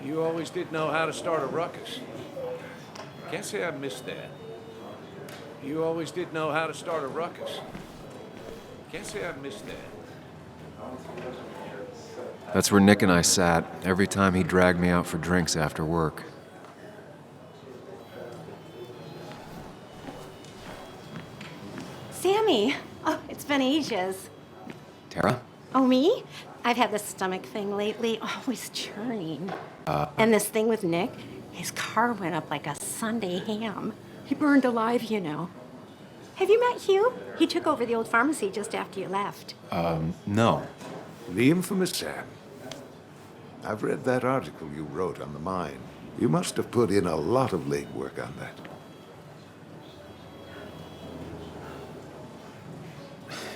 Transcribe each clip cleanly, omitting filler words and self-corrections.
You always did know how to start a ruckus. Can't say I missed that. You always did know how to start a ruckus. Can't say I missed that. That's where Nick and I sat every time he dragged me out for drinks after work. Sammy! Oh, it's been ages. Tara? Oh, me? I've had this stomach thing lately, always churning. And this thing with Nick, his car went up like a Sunday ham. He burned alive, you know. Have you met Hugh? He took over the old pharmacy just after you left. No. The infamous Sam. I've read that article you wrote on the mine. You must have put in a lot of legwork on that.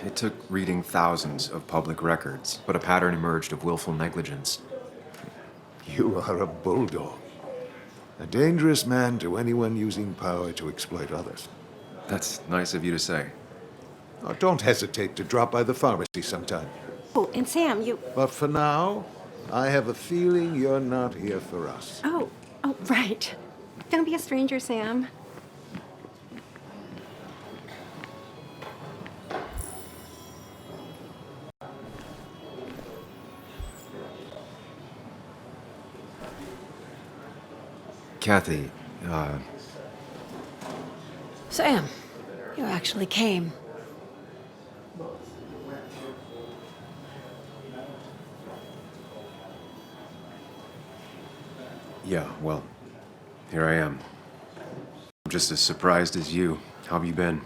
It took reading thousands of public records, but a pattern emerged of willful negligence. You are a bulldog. A dangerous man to anyone using power to exploit others. That's nice of you to say. Oh, don't hesitate to drop by the pharmacy sometime. Oh, and Sam, you... But for now, I have a feeling you're not here for us. Oh, right. Don't be a stranger, Sam. Kathy, Sam, you actually came. yeah, well, here I am. I'm just as surprised as you. How have you been?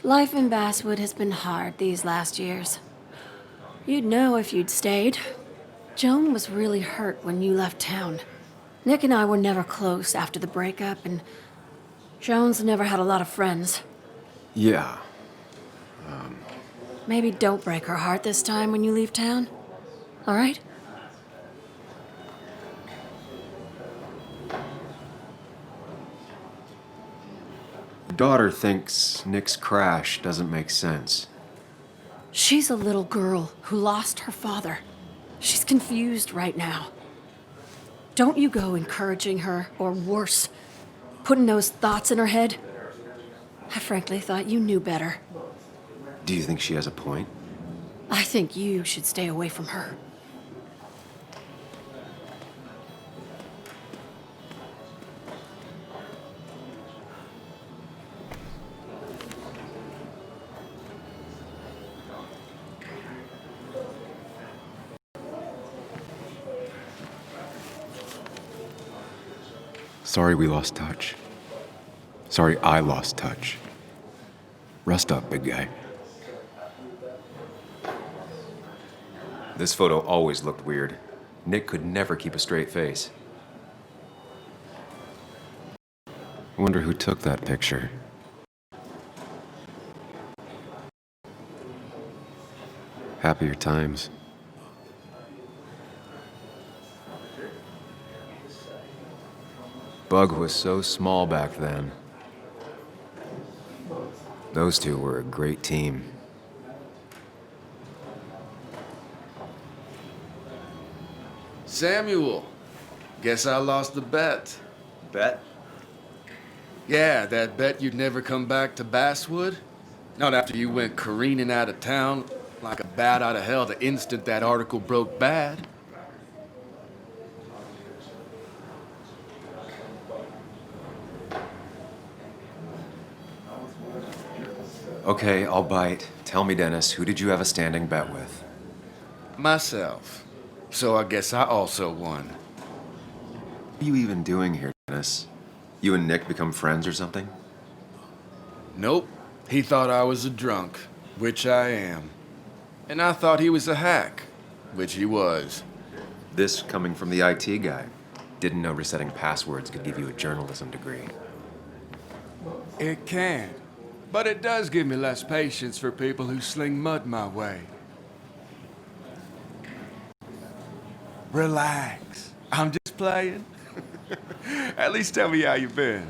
Life in Basswood has been hard these last years. You'd know if you'd stayed. Joan was really hurt when you left town. Nick and I were never close after the breakup, and Joan's never had a lot of friends. Yeah. Maybe don't break her heart this time when you leave town. All right? Daughter thinks Nick's crash doesn't make sense. She's a little girl who lost her father. She's confused right now. Don't you go encouraging her, or worse, putting those thoughts in her head. I frankly thought you knew better. Do you think she has a point? I think you should stay away from her. Sorry we lost touch. Sorry I lost touch. Rest up, big guy. This photo always looked weird. Nick could never keep a straight face. I wonder who took that picture. Happier times. Bug was so small back then. Those two were a great team. Samuel, guess I lost the bet. Bet? Yeah, that bet you'd never come back to Basswood. Not after you went careening out of town like a bat out of hell the instant that article broke bad. Okay, I'll bite. Tell me, Dennis, who did you have a standing bet with? Myself. So I guess I also won. What are you even doing here, Dennis? You and Nick become friends or something? Nope. He thought I was a drunk, which I am. And I thought he was a hack, which he was. This coming from the IT guy. Didn't know resetting passwords could give you a journalism degree. It can. But it does give me less patience for people who sling mud my way. Relax. I'm just playing. At least tell me how you been.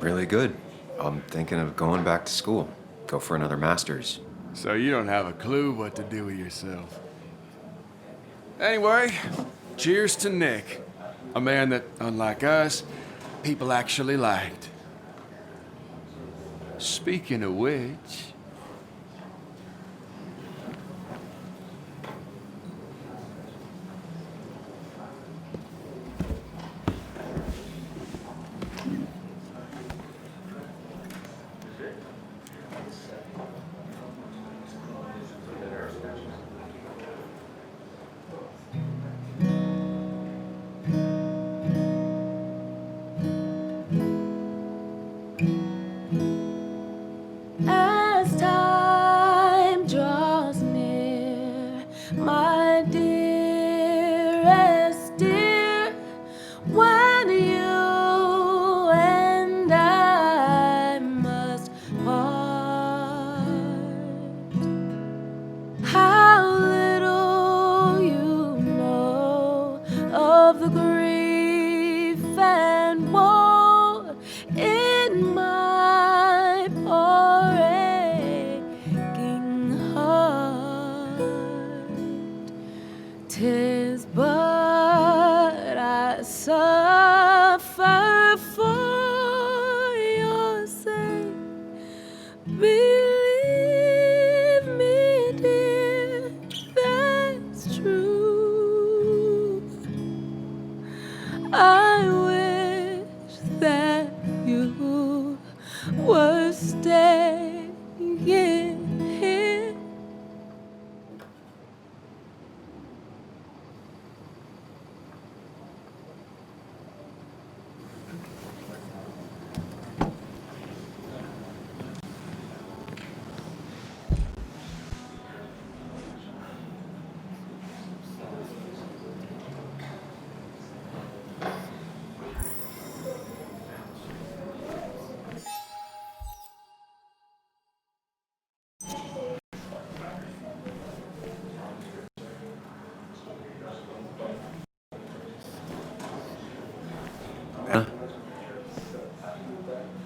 Really good. I'm thinking of going back to school. Go for another master's. So you don't have a clue what to do with yourself. Anyway, cheers to Nick. A man that, unlike us, people actually liked. Speaking of which... As time draws near, my dearest dear, when you and I must part, how little you know of the grief and woe in my poor aching heart. 'Tis but I suffer for your sake. Believe me, dear, that's true. I wish that you were staying here.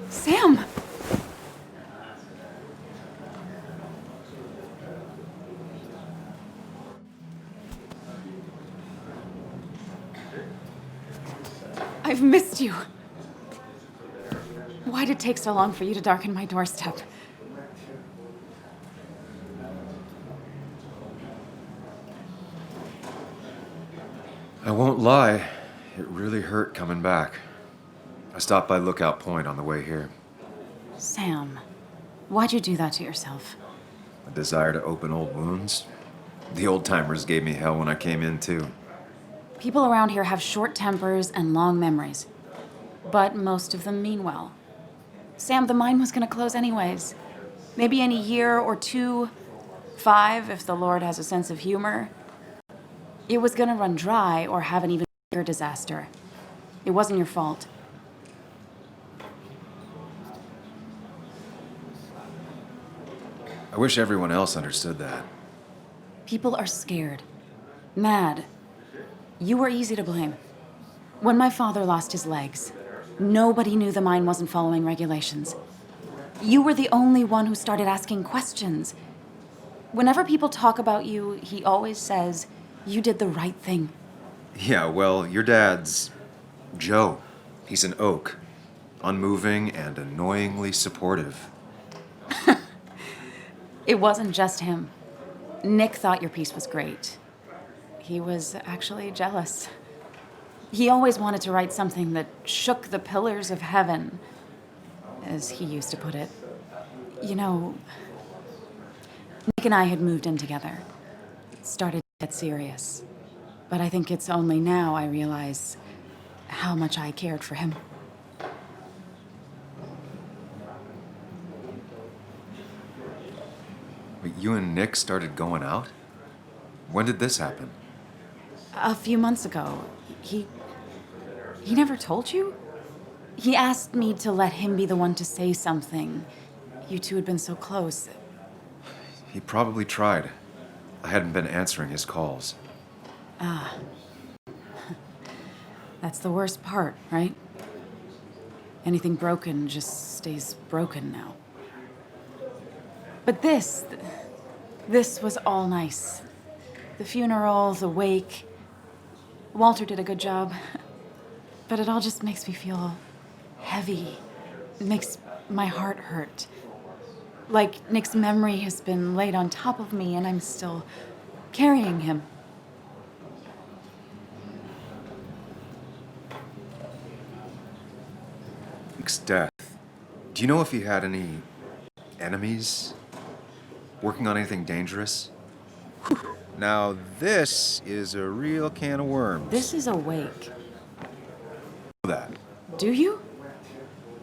Sam! I've missed you. Why'd it take so long for you to darken my doorstep? I won't lie, it really hurt coming back. I stopped by Lookout Point on the way here. Sam, why'd you do that to yourself? A desire to open old wounds. The old-timers gave me hell when I came in, too. People around here have short tempers and long memories. But most of them mean well. Sam, the mine was gonna close anyways. Maybe in a year or 2, 5, if the Lord has a sense of humor. It was gonna run dry or have an even bigger disaster. It wasn't your fault. I wish everyone else understood that. People are scared. Mad. You were easy to blame. When my father lost his legs, nobody knew the mine wasn't following regulations. You were the only one who started asking questions. Whenever people talk about you, he always says, you did the right thing. Yeah, well, your dad's Joe. He's an oak. Unmoving and annoyingly supportive. It wasn't just him. Nick thought your piece was great. He was actually jealous. He always wanted to write something that shook the pillars of heaven, as he used to put it. You know, Nick and I had moved in together. It started to get serious. But I think it's only now I realize how much I cared for him. Wait, you and Nick started going out? When did this happen? A few months ago, he never told you? He asked me to let him be the one to say something. You two had been so close. He probably tried. I hadn't been answering his calls. That's the worst part, right? Anything broken just stays broken now. But this was all nice. The funeral, the wake. Walter did a good job. But it all just makes me feel heavy. It makes my heart hurt. Like Nick's memory has been laid on top of me and I'm still carrying him. Nick's death. Do you know if he had any enemies? Working on anything dangerous? Whew. Now this is a real can of worms. This is a wake. That. Do you?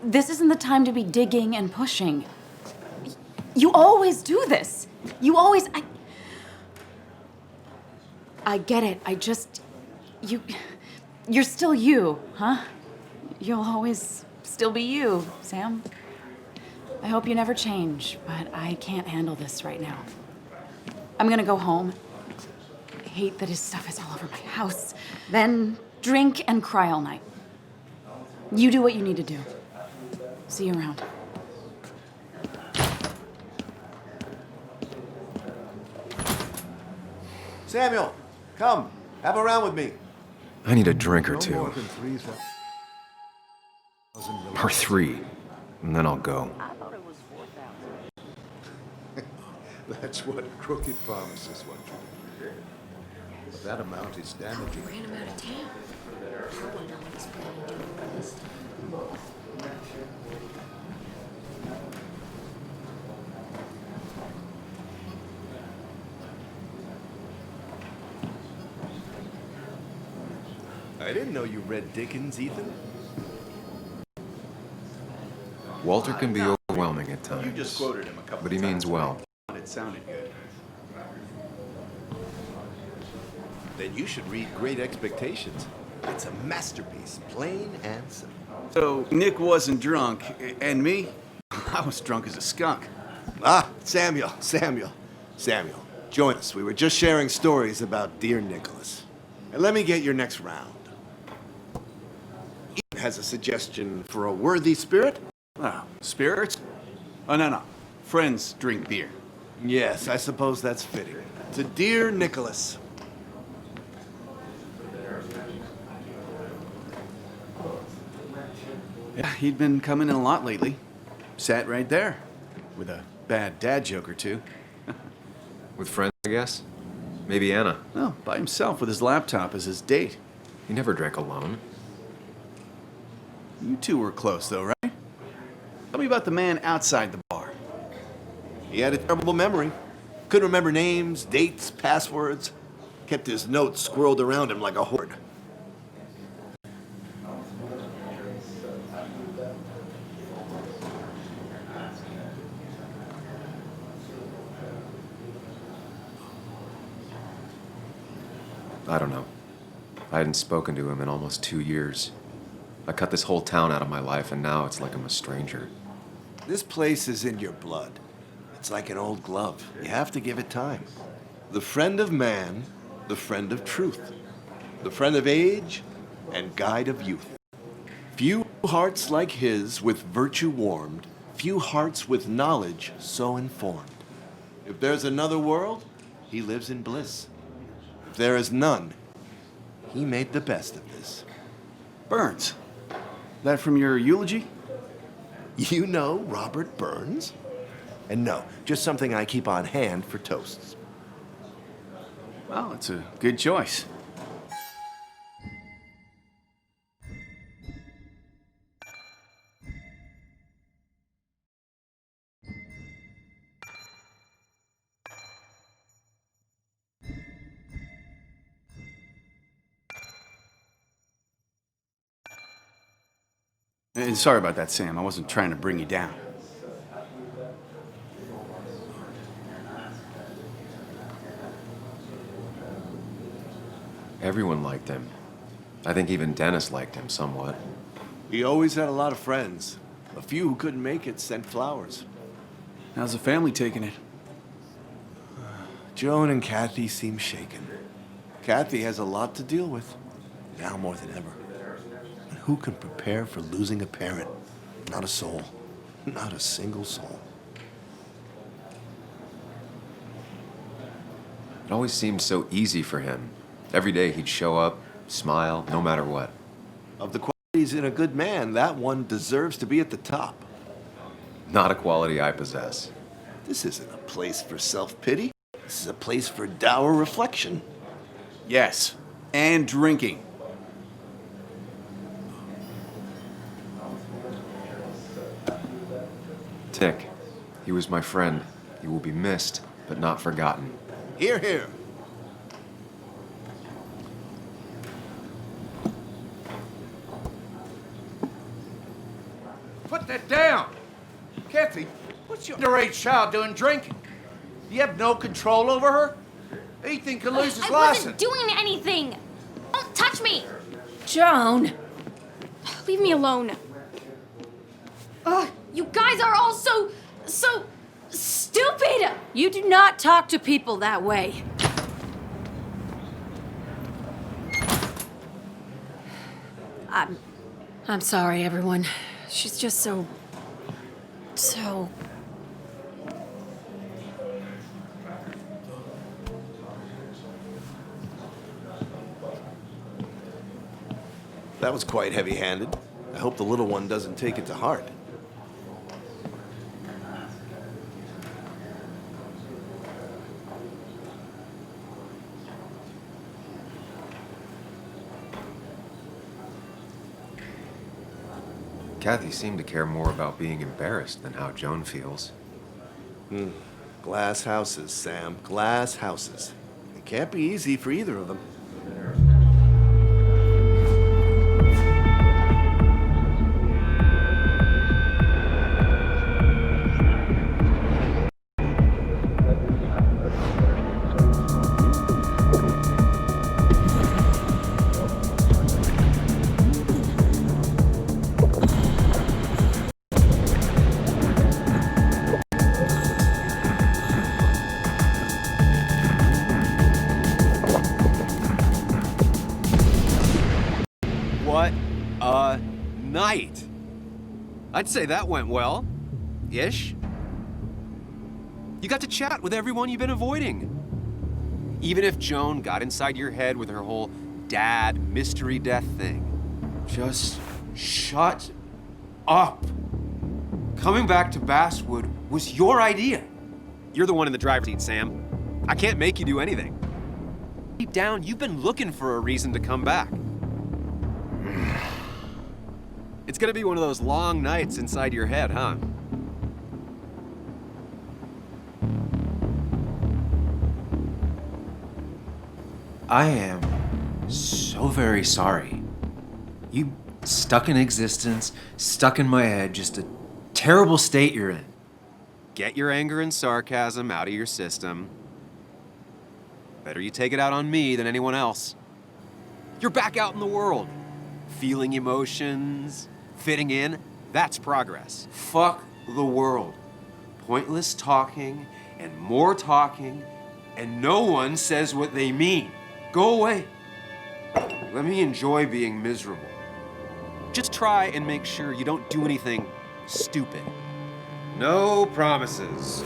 This isn't the time to be digging and pushing. You always do this. You always... I get it. You're still you, huh? You'll always still be you, Sam. I hope you never change, but I can't handle this right now. I'm gonna go home. I hate that his stuff is all over my house. Then drink and cry all night. You do what you need to do. See you around. Samuel, come. Have a round with me. I need a drink or No two. more than 3,000. Or 3. And then I'll go. That's what crooked pharmacists want you to do. But that amount is damaging. Ran him out of town. I wonder what he's planning to do with this. I didn't know you read Dickens, Ethan. Walter can be overwhelming at times. You just quoted him a couple But he means well. It sounded good. Then you should read Great Expectations. It's a masterpiece, plain and simple. So Nick wasn't drunk, and me? I was drunk as a skunk. Ah, Samuel, join us. We were just sharing stories about dear Nicholas. And let me get your next round. Ethan has a suggestion for a worthy spirit? Oh, spirits? Oh, no. Friends drink beer. Yes, I suppose that's fitting. To dear Nicholas. Yeah, he'd been coming in a lot lately. Sat right there, with a bad dad joke or two. With friends, I guess? Maybe Anna. Well, by himself with his laptop as his date. He never drank alone. You two were close, though, right? Tell me about the man outside the bar. He had a terrible memory. Couldn't remember names, dates, passwords. Kept his notes squirreled around him like a hoard. I don't know. I hadn't spoken to him in almost 2 years. I cut this whole town out of my life, and now it's like I'm a stranger. This place is in your blood. It's like an old glove. You have to give it time. The friend of man, the friend of truth. The friend of age, and guide of youth. Few hearts like his with virtue warmed, few hearts with knowledge so informed. If there's another world, he lives in bliss. If there is none, he made the best of this. Burns. That from your eulogy? You know Robert Burns? And no, just something I keep on hand for toasts. Well, it's a good choice. And sorry about that, Sam. I wasn't trying to bring you down. Everyone liked him. I think even Dennis liked him somewhat. He always had a lot of friends. A few who couldn't make it sent flowers. How's the family taking it? Joan and Kathy seem shaken. Kathy has a lot to deal with, now more than ever. And who can prepare for losing a parent? Not a soul. Not a single soul. It always seemed so easy for him. Every day he'd show up, smile, no matter what. Of the qualities in a good man, that one deserves to be at the top. Not a quality I possess. This isn't a place for self-pity. This is a place for dour reflection. Yes, and drinking. Nick, he was my friend. He will be missed, but not forgotten. Hear, hear. Put that down! Kathy, what's your underage child doing drinking? You have no control over her? Ethan could lose his I license. wasn't doing anything! Don't touch me! Joan! Leave me alone. Ugh, you guys are all so stupid! You do not talk to people that way. I'm sorry, everyone. She's just so... That was quite heavy-handed. I hope the little one doesn't take it to heart. Kathy seemed to care more about being embarrassed than how Joan feels. Glass houses, Sam. Glass houses. It can't be easy for either of them. What a night! I'd say that went well. Ish. You got to chat with everyone you've been avoiding. Even if Joan got inside your head with her whole dad mystery death thing. Just shut up. Coming back to Basswood was your idea. You're the one in the driver's seat, Sam. I can't make you do anything. Deep down, you've been looking for a reason to come back. It's gonna be one of those long nights inside your head, huh? I am so very sorry. You stuck in existence, stuck in my head, just a terrible state you're in. Get your anger and sarcasm out of your system. Better you take it out on me than anyone else. You're back out in the world. Feeling emotions, fitting in, that's progress. Fuck the world. Pointless talking and more talking, and no one says what they mean. Go away. Let me enjoy being miserable. Just try and make sure you don't do anything stupid. No promises.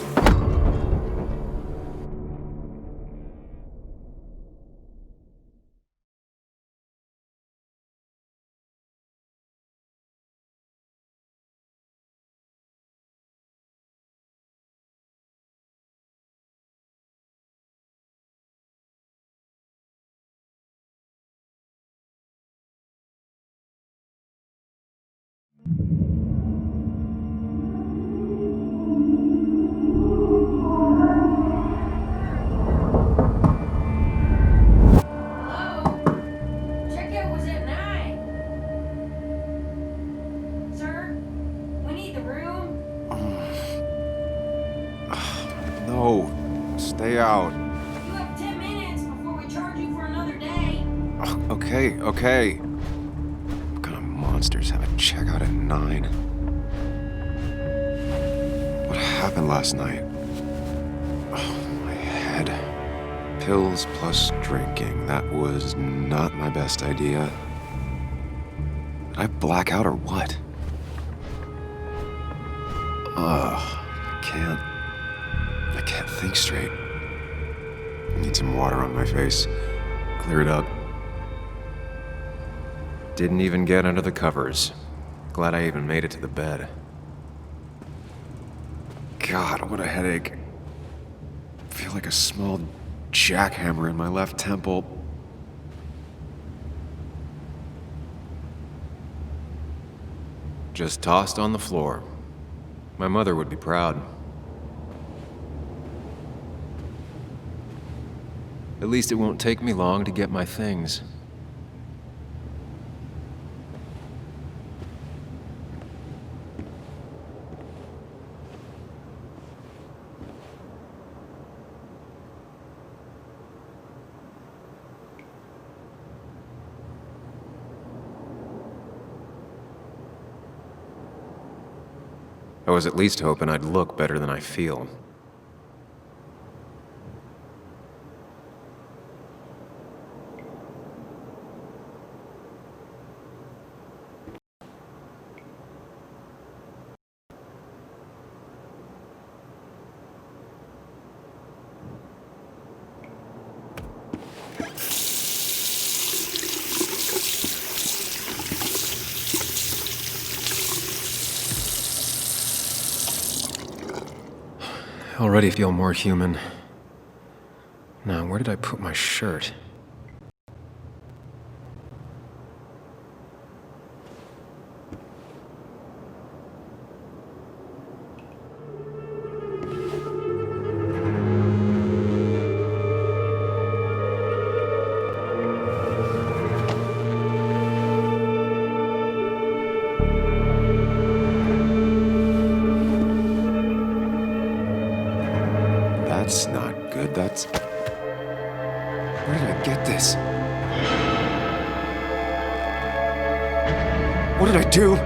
Checkout was at 9. Sir, we need the room. No, stay out. You have 10 minutes before we charge you for another day. Okay. What kind of monsters have a checkout at 9? What happened last night? Oh, my head. Pills plus drinking. That was not my best idea. Did I black out or what? Ugh, I can't think straight. I need some water on my face. Clear it up. Didn't even get under the covers. Glad I even made it to the bed. God, what a headache. I feel like a small jackhammer in my left temple. Just tossed on the floor. My mother would be proud. At least it won't take me long to get my things. I was at least hoping I'd look better than I feel. Already feel more human. Now, where did I put my shirt? That's not good. That's... Where did I get this? What did I do?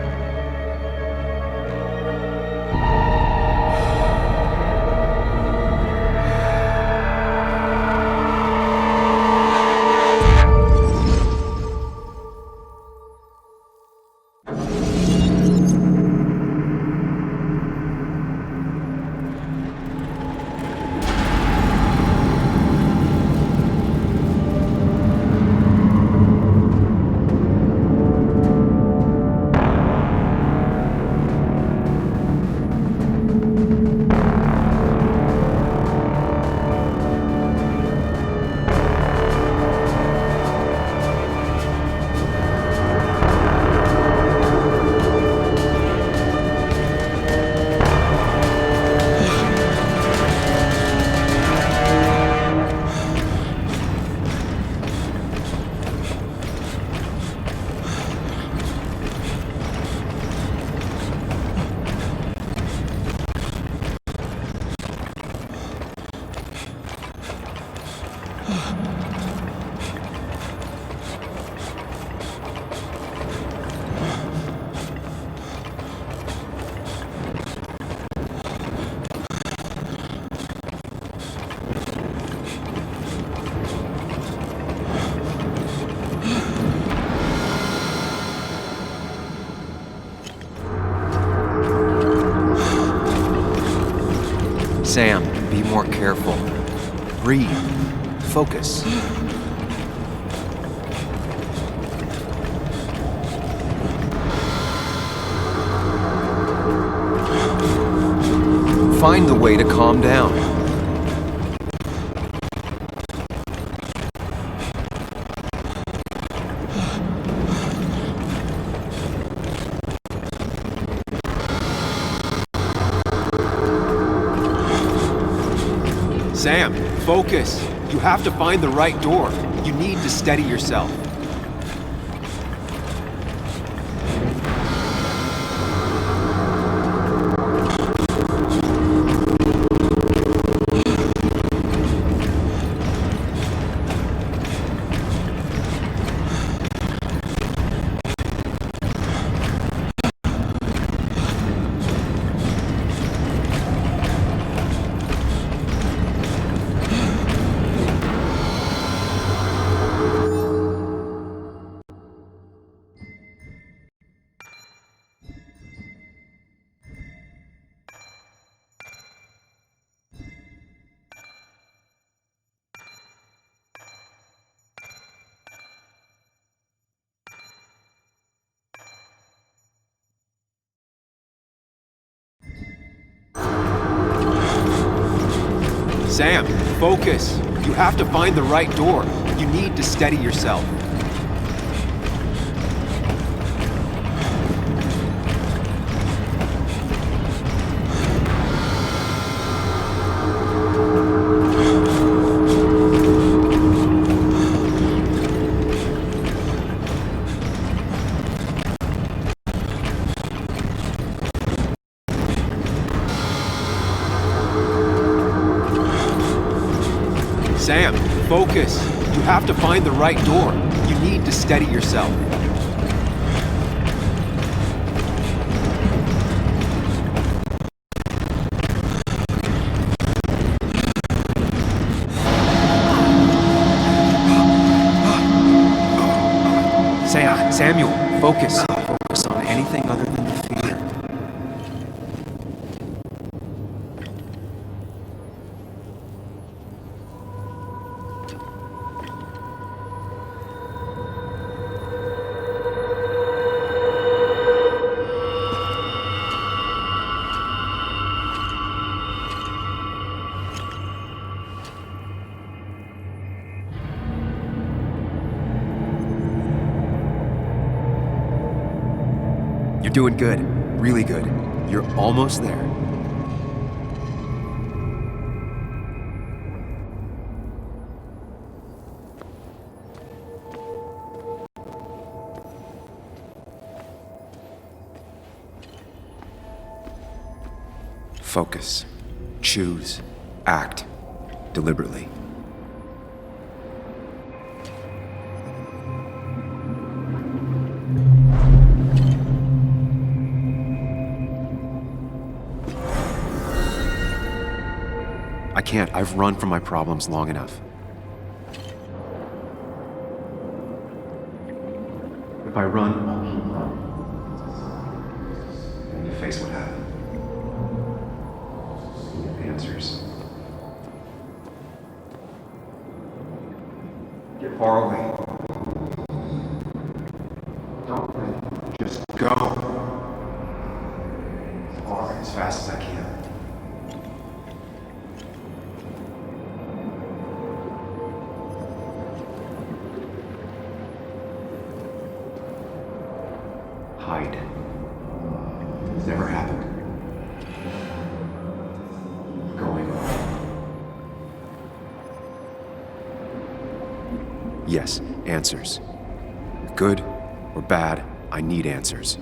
Sam, be more careful. Breathe. Focus. Find the way to calm down. Sam, focus. You have to find the right door. You need to steady yourself. Sam, focus. You have to find the right door. You need to steady yourself. Sam, focus. You have to find the right door. You need to steady yourself. Samuel, focus. Focus on anything other than the fear. You're doing good. Really good. You're almost there. Focus. Choose. Act. Deliberately. I can't. I've run from my problems long enough. If I run, I'll keep running. And you face what happened. You get the answers. Get far away. Don't think. Just go. As far, as fast as I can. Hide. It's never happened. Going on. Yes, answers. Good or bad, I need answers.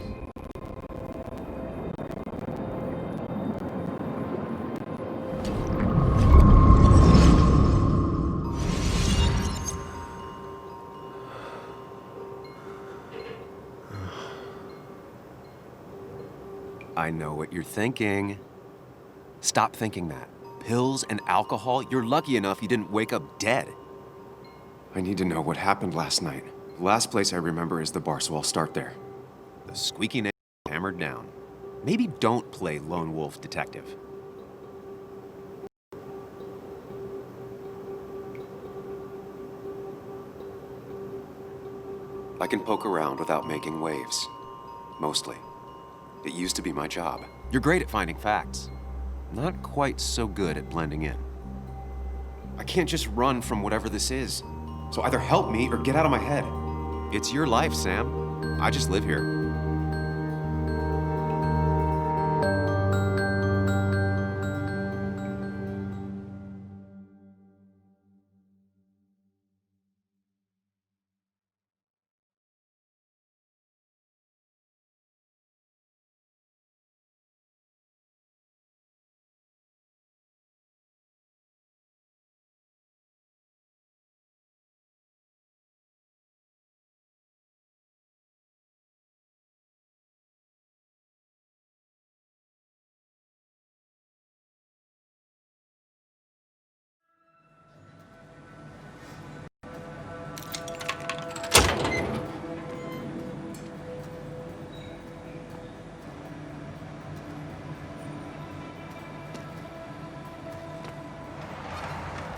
I know what you're thinking. Stop thinking that. Pills and alcohol, you're lucky enough you didn't wake up dead. I need to know what happened last night. The last place I remember is the bar, so I'll start there. The squeaky nail hammered down. Maybe don't play lone wolf detective. I can poke around without making waves. Mostly. It used to be my job. You're great at finding facts. Not quite so good at blending in. I can't just run from whatever this is. So either help me or get out of my head. It's your life, Sam. I just live here.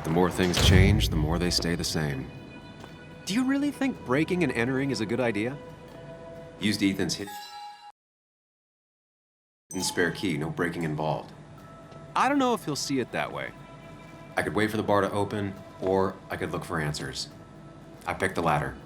The more things change, the more they stay the same. Do you really think breaking and entering is a good idea? Used Ethan's hidden spare key, no breaking involved. I don't know if he'll see it that way. I could wait for the bar to open, or I could look for answers. I picked the latter.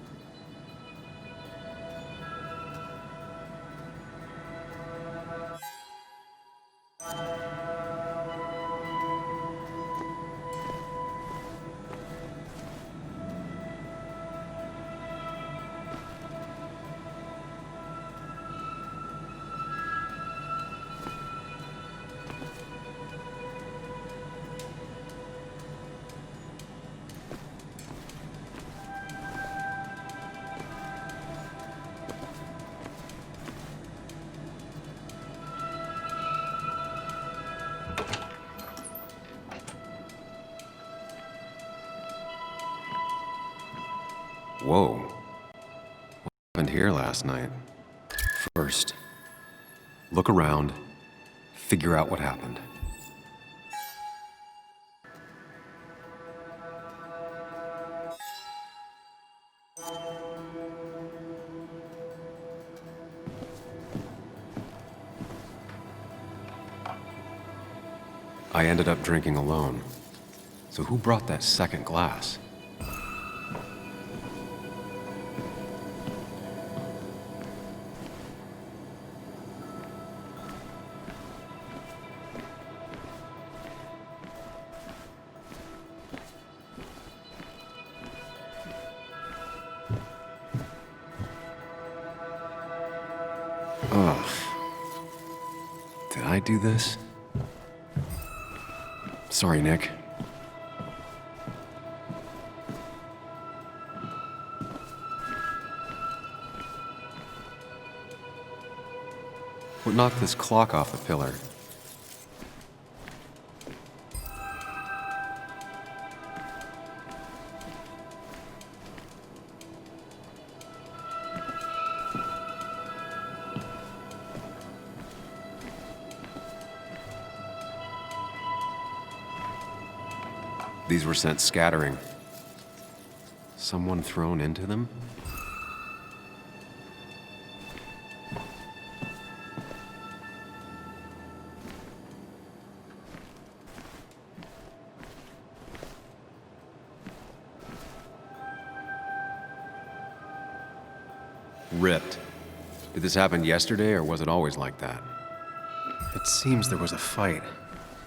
Whoa. What happened here last night? First, look around, figure out what happened. I ended up drinking alone. So who brought that second glass? Ugh. Did I do this? Sorry, Nick. What knocked this clock off the pillar? These were sent scattering. Someone thrown into them? Ripped. Did this happen yesterday, or was it always like that? It seems there was a fight.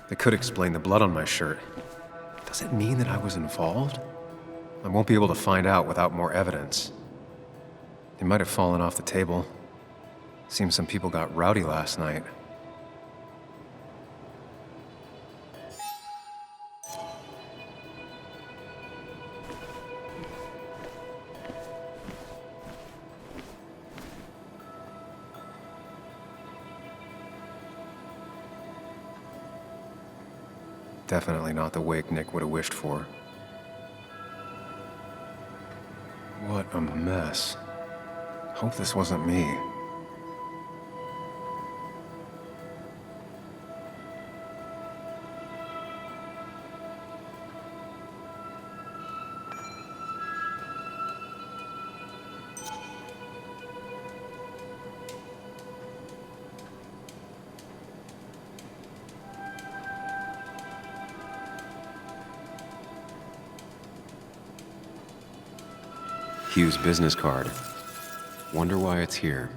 That could explain the blood on my shirt. Does it mean that I was involved? I won't be able to find out without more evidence. They might have fallen off the table. Seems some people got rowdy last night. Definitely not the wake Nick would have wished for. What a mess. Hope this wasn't me. Hugh's business card. Wonder why it's here.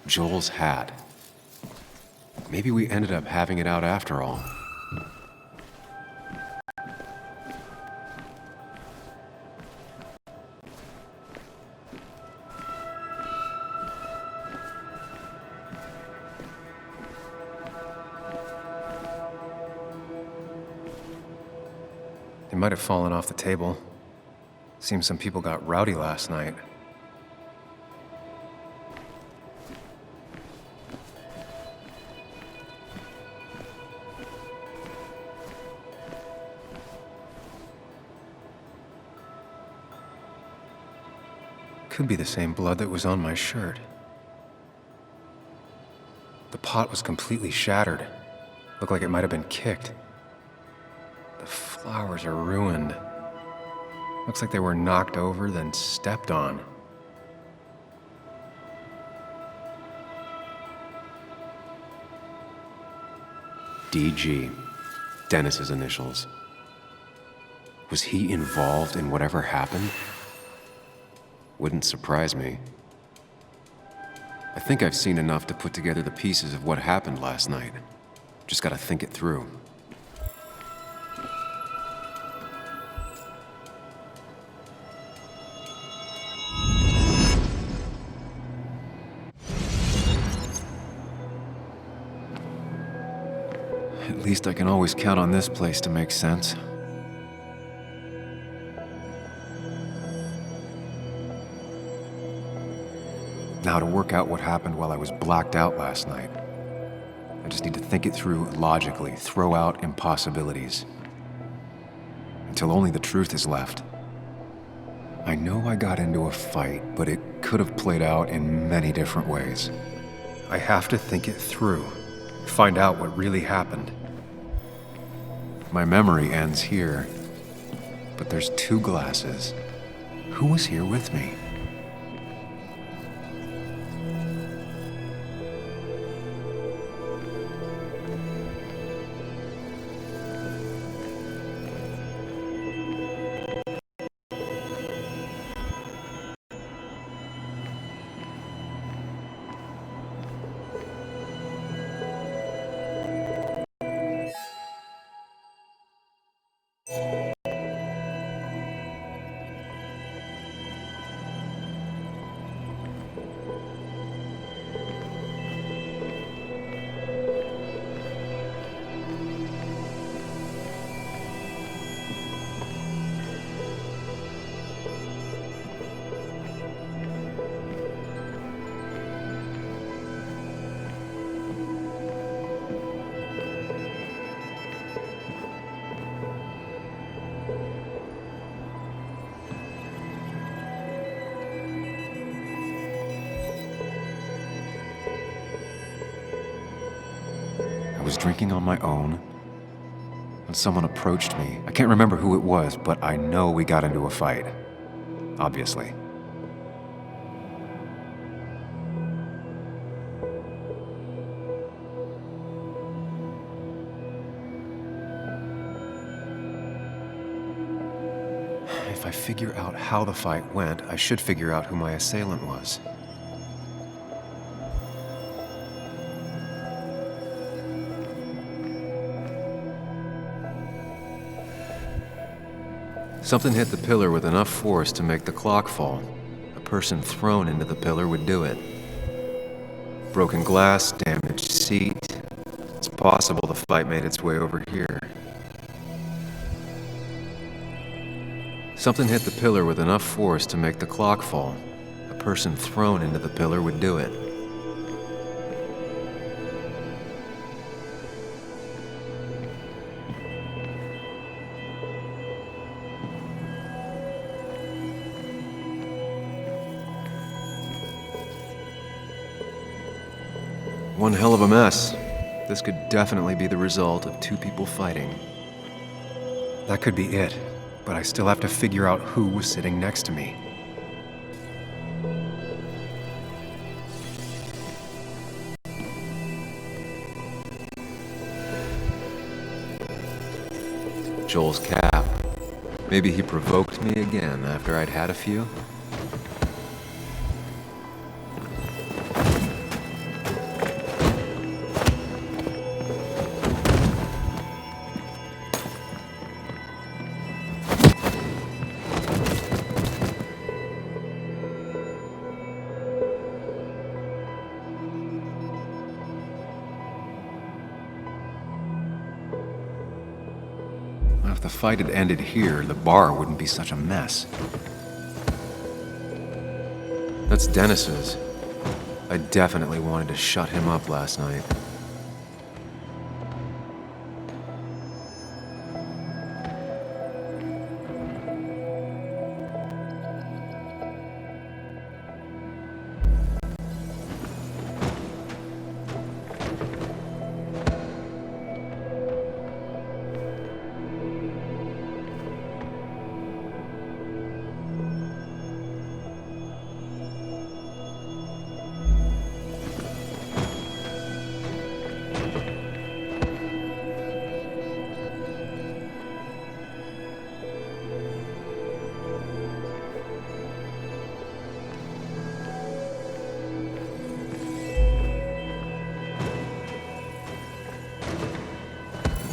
Joel's hat. Maybe we ended up having it out after all. They might have fallen off the table. Seems some people got rowdy last night. Could be the same blood that was on my shirt. The pot was completely shattered. Looked like it might have been kicked. The flowers are ruined. Looks like they were knocked over, then stepped on. DG. Dennis's initials. Was he involved in whatever happened? Wouldn't surprise me. I think I've seen enough to put together the pieces of what happened last night. Just gotta think it through. At least I can always count on this place to make sense. Now to work out what happened while I was blacked out last night. I just need to think it through logically, throw out impossibilities. Until only the truth is left. I know I got into a fight, but it could have played out in many different ways. I have to think it through, find out what really happened. My memory ends here, but there's 2 glasses. Who was here with me? I was drinking on my own when someone approached me. I can't remember who it was, but I know we got into a fight. Obviously. If I figure out how the fight went, I should figure out who my assailant was. Something hit the pillar with enough force to make the clock fall. A person thrown into the pillar would do it. Broken glass, damaged seat. It's possible the fight made its way over here. Something hit the pillar with enough force to make the clock fall. A person thrown into the pillar would do it. One hell of a mess. This could definitely be the result of 2 people fighting. That could be it, but I still have to figure out who was sitting next to me. Joel's cap. Maybe he provoked me again after I'd had a few. If the fight had ended here, the bar wouldn't be such a mess. That's Dennis's. I definitely wanted to shut him up last night.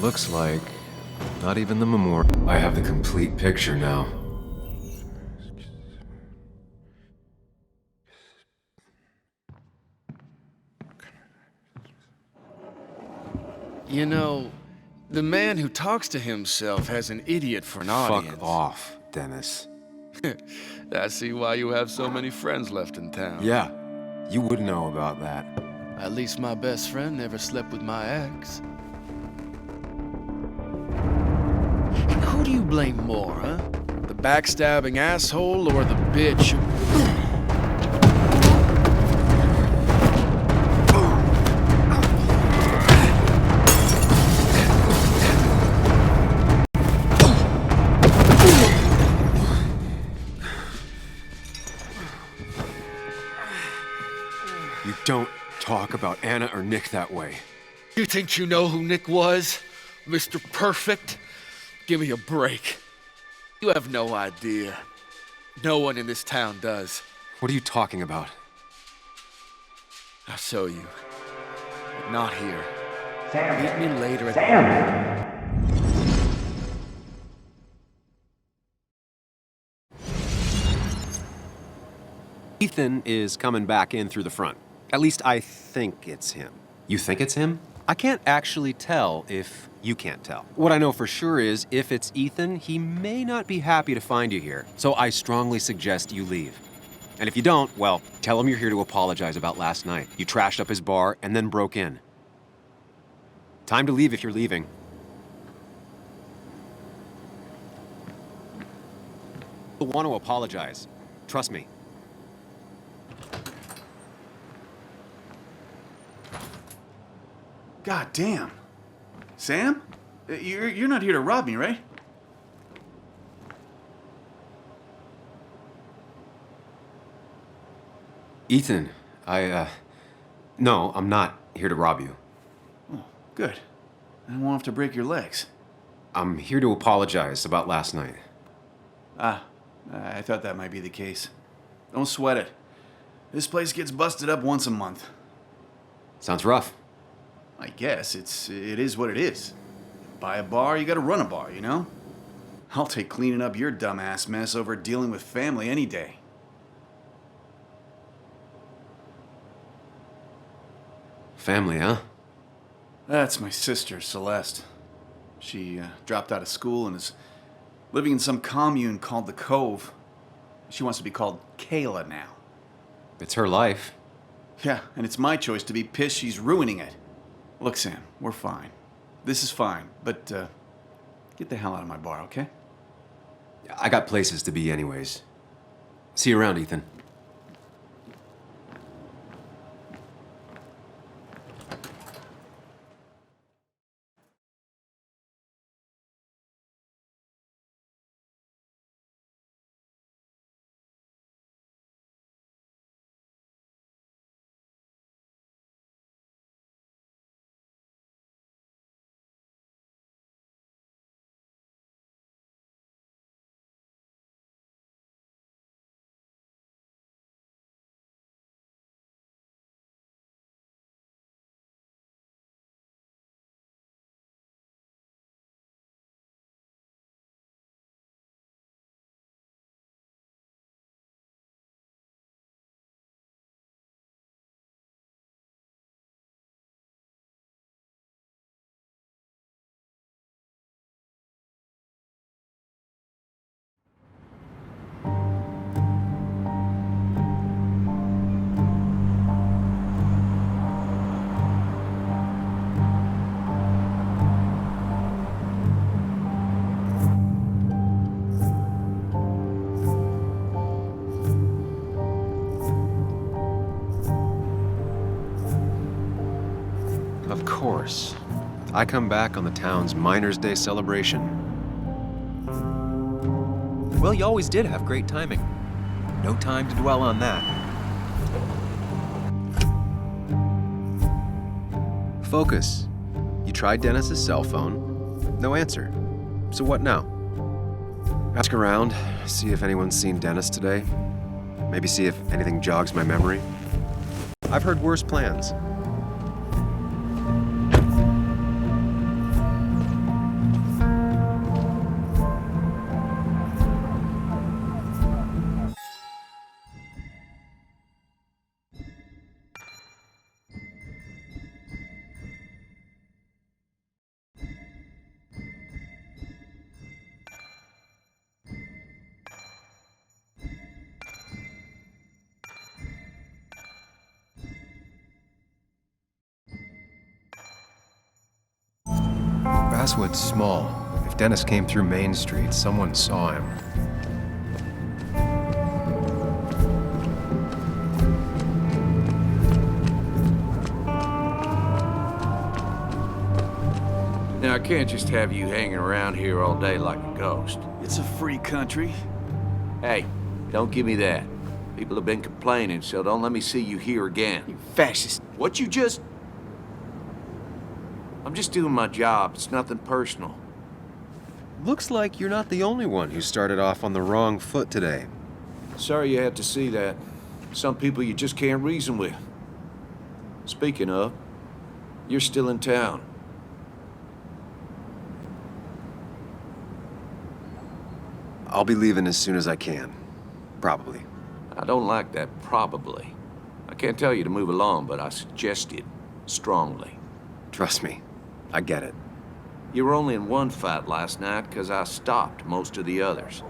looks like not even the memorial. I have the complete picture now. You know, the man who talks to himself has an idiot for an audience. Fuck off, Dennis. I see why you have so many friends left in town. Yeah, you would know about that. At least my best friend never slept with my ex. Who do you blame more, huh? The backstabbing asshole or the bitch? You don't talk about Anna or Nick that way. You think you know who Nick was? Mr. Perfect? Give me a break. You have no idea. No one in this town does. What are you talking about? I'll show you. But not here. Meet me later at Ethan is coming back in through the front. At least I think it's him. You think it's him? I can't actually tell if you can't tell. What I know for sure is if it's Ethan, he may not be happy to find you here. So I strongly suggest you leave. And if you don't, well, tell him you're here to apologize about last night. You trashed up his bar and then broke in. Time to leave if you're leaving. You'll want to apologize. Trust me. God damn. Sam? You're not here to rob me, right? Ethan, no, I'm not here to rob you. Oh, good. I won't have to break your legs. I'm here to apologize about last night. I thought that might be the case. Don't sweat it. This place gets busted up once a month. Sounds rough. I guess it is what it is. Buy a bar, you gotta run a bar, you know? I'll take cleaning up your dumbass mess over dealing with family any day. Family, huh? That's my sister, Celeste. She dropped out of school and is living in some commune called the Cove. She wants to be called Kayla now. It's her life. Yeah, and it's my choice to be pissed she's ruining it. Look, Sam, we're fine. This is fine, but get the hell out of my bar, okay? I got places to be anyways. See you around, Ethan. Of course. I come back on the town's Miners' Day celebration. Well, you always did have great timing. No time to dwell on that. Focus. You tried Dennis's cell phone. No answer. So what now? Ask around, see if anyone's seen Dennis today. Maybe see if anything jogs my memory. I've heard worse plans. Basswood's small. If Dennis came through Main Street, someone saw him. Now, I can't just have you hanging around here all day like a ghost. It's a free country. Hey, don't give me that. People have been complaining, so don't let me see you here again. You fascist. What you just... I'm just doing my job. It's nothing personal. Looks like you're not the only one who started off on the wrong foot today. Sorry you had to see that. Some people you just can't reason with. Speaking of, you're still in town. I'll be leaving as soon as I can. Probably. I don't like that probably. I can't tell you to move along, but I suggest it strongly. Trust me, I get it. You were only in one fight last night because I stopped most of the others.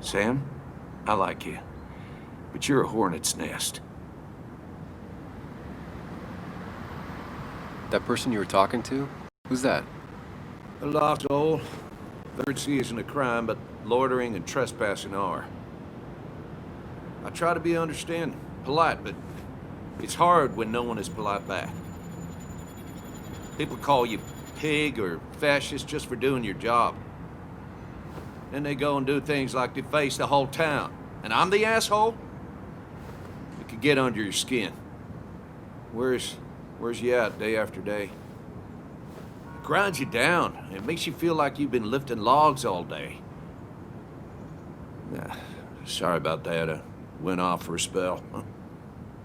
Sam, I like you, but you're a hornet's nest. That person you were talking to? Who's that? A lost soul. Third-sea isn't a crime, but loitering and trespassing are. I try to be understanding, polite, but it's hard when no one is polite back. People call you pig or fascist just for doing your job. Then they go and do things like deface the whole town. And I'm the asshole? It could get under your skin. Where's you at day after day? It grinds you down. It makes you feel like you've been lifting logs all day. Sorry about that. I went off for a spell.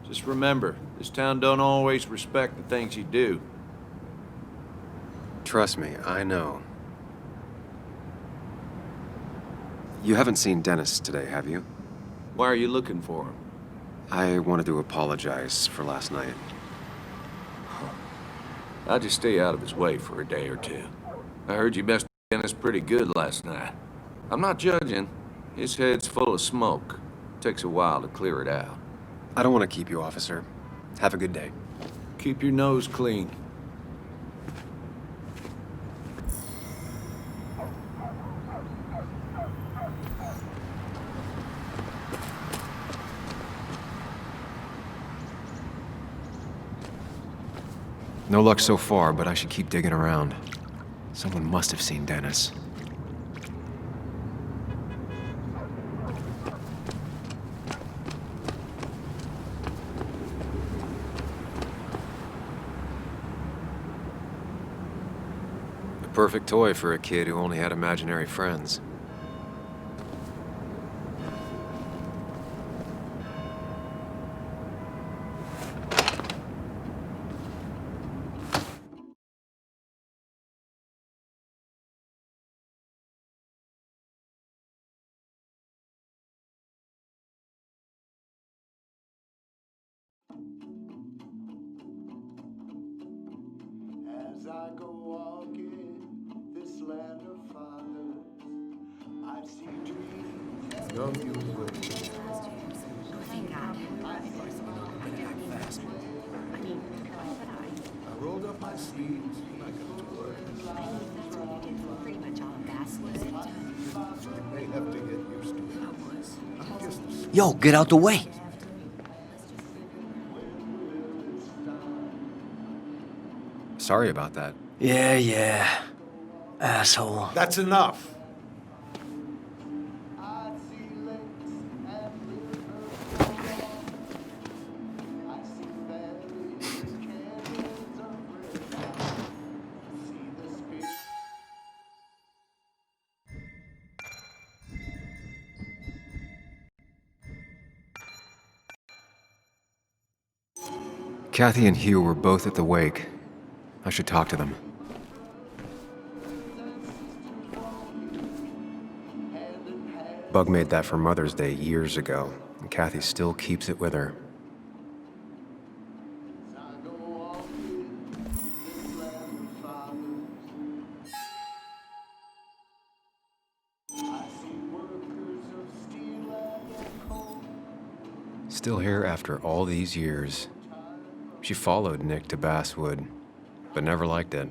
Just remember, this town don't always respect the things you do. Trust me, I know. You haven't seen Dennis today, have you? Why are you looking for him? I wanted to apologize for last night. I'll just stay out of his way for a day or two. I heard you messed with Dennis pretty good last night. I'm not judging. His head's full of smoke. Takes a while to clear it out. I don't want to keep you, officer. Have a good day. Keep your nose clean. No luck so far, but I should keep digging around. Someone must have seen Dennis. The perfect toy for a kid who only had imaginary friends. As I go walking this land of fathers, I see dreams. Young you would. Thank God. I rolled up my sleeves and I got to work. That's what you did for pretty much all of Basswood. They have to get used to it. I'm just Yo, get out the way. Sorry about that. Yeah. Asshole. That's enough. I see lakes and rivers. I see valleys, canyons of red. I see the spirit. Kathy and Hugh were both at the wake. I should talk to them. Bug made that for Mother's Day years ago, and Kathy still keeps it with her. Still here after all these years. She followed Nick to Basswood, but never liked it.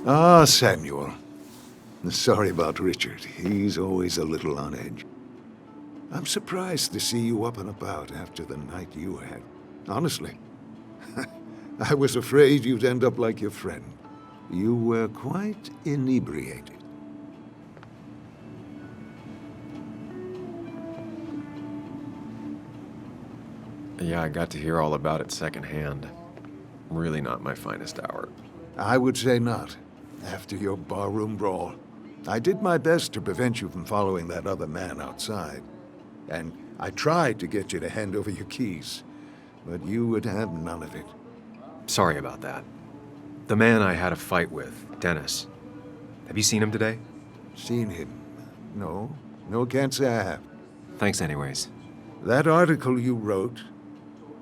Ah, Samuel. Sorry about Richard. He's always a little on edge. I'm surprised to see you up and about after the night you had. Honestly. I was afraid you'd end up like your friend. You were quite inebriated. Yeah, I got to hear all about it secondhand. Really not my finest hour. I would say not, after your barroom brawl. I did my best to prevent you from following that other man outside. And I tried to get you to hand over your keys, but you would have none of it. Sorry about that. The man I had a fight with, Dennis. Have you seen him today? Seen him? No. No, can't say I have. Thanks anyways. That article you wrote,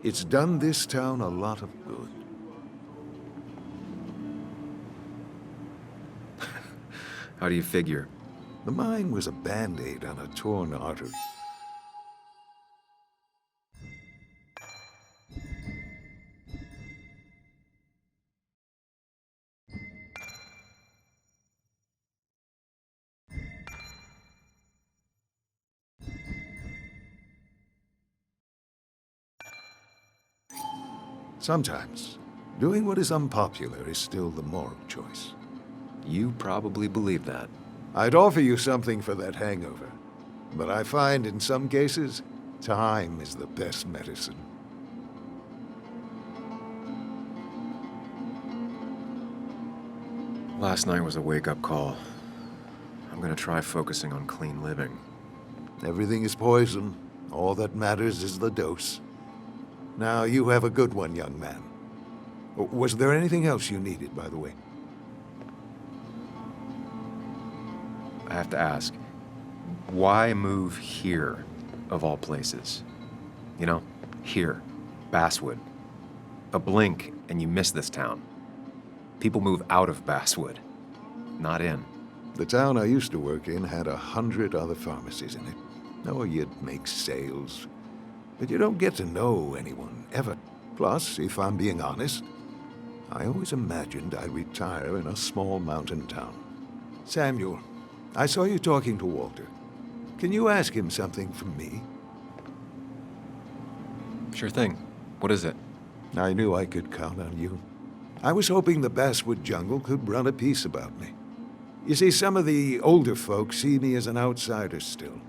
it's done this town a lot of good. How do you figure? The mine was a band-aid on a torn artery. Sometimes, doing what is unpopular is still the moral choice. You probably believe that. I'd offer you something for that hangover, but I find in some cases, time is the best medicine. Last night was a wake-up call. I'm gonna try focusing on clean living. Everything is poison. All that matters is the dose. Now, you have a good one, young man. Was there anything else you needed, by the way? I have to ask, why move here, of all places? You know, here, Basswood. A blink and you miss this town. People move out of Basswood, not in. The town I used to work in had 100 other pharmacies in it. Oh, you'd make sales. But you don't get to know anyone, ever. Plus, if I'm being honest, I always imagined I'd retire in a small mountain town. Samuel, I saw you talking to Walter. Can you ask him something from me? Sure thing. What is it? I knew I could count on you. I was hoping the Basswood jungle could run a piece about me. You see, some of the older folks see me as an outsider still.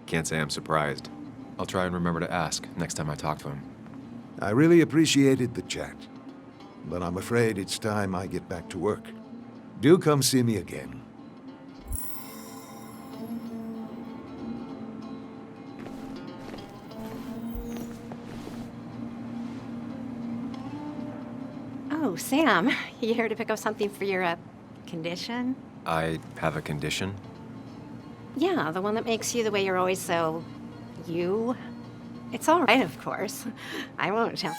Can't say I'm surprised. I'll try and remember to ask next time I talk to him. I really appreciated the chat, but I'm afraid it's time I get back to work. Do come see me again. Oh, Sam, you here to pick up something for your, condition? I have a condition? Yeah, the one that makes you the way you're always so... you? It's all right, of course. I won't tell.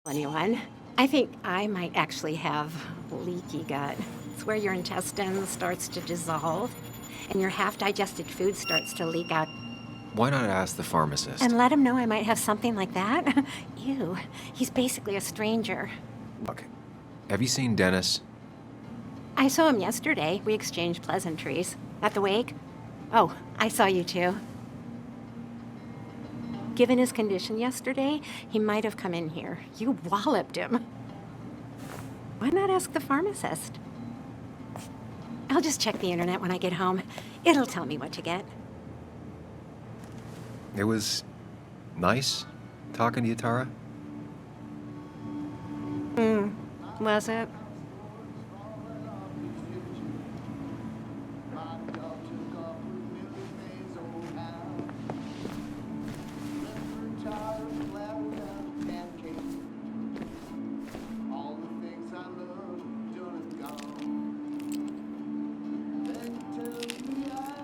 Anyone. I think I might actually have leaky gut. It's where your intestine starts to dissolve and your half-digested food starts to leak out. Why not ask the pharmacist? And let him know I might have something like that? Ew, he's basically a stranger. Look, have you seen Dennis? I saw him yesterday. We exchanged pleasantries. At the wake? Oh, I saw you too. Given his condition yesterday, he might have come in here. You walloped him. Why not ask the pharmacist? I'll just check the internet when I get home. It'll tell me what to get. It was nice talking to you, Tara. Was it?